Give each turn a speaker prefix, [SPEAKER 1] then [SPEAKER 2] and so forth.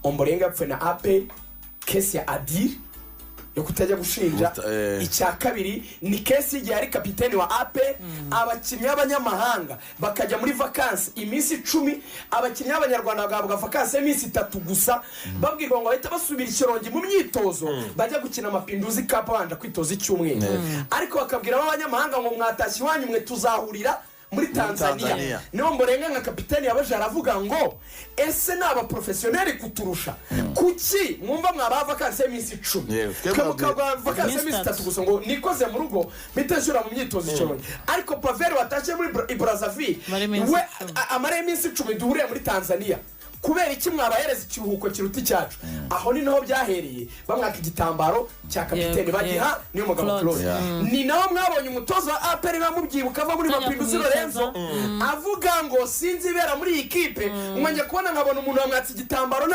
[SPEAKER 1] Ombolenga yapfuye na AP, kesi ya Adil yo kutajya gushinja. Icya kabiri ni kesi igihe ari kapiteni wa AP, abakinnyi b'abanyamahanga bakajya muri vacances iminsi 10, abakinnyi b'abanyarwanda bagahabwa vacances iminsi 3 gusa, babwirwa ngo bahita basubira ikirongi mu myitozo bajya gukina amapinduzi cup banja kwitoza icyumweru, ariko bakabwira abanyamahanga ngo mwatashye wanyu mwe tuzahurira muri Tanzania. Niyo Ombolenga nka kapiteni yabaje aravuga ngo ese naba professionnel kuturusha kuki mwumva mwaba vacances iminsi 10 kemukagwa vacances iminsi 3 gusa ngo nikoze mu rugo mitejura mu myitozo icyonye, ariko Pavel watashye muri Brazzaville we amare iminsi 10 duhuriye muri Tanzania kubera iki mwabahereza ikiruhuko kiruti cyacu. Aho ni naho byahereye bamwaka igitambaro cya kapiteni bagiha niyo mugabo Claude. Ni naho mwabonye umutoza wa APR bamubyibuka ava muri Mapinduzi Lorenzo avuga ngo sinzi ibera muri iyi kipe, mwanje kubona nkabona umuntu wamwatse igitambaro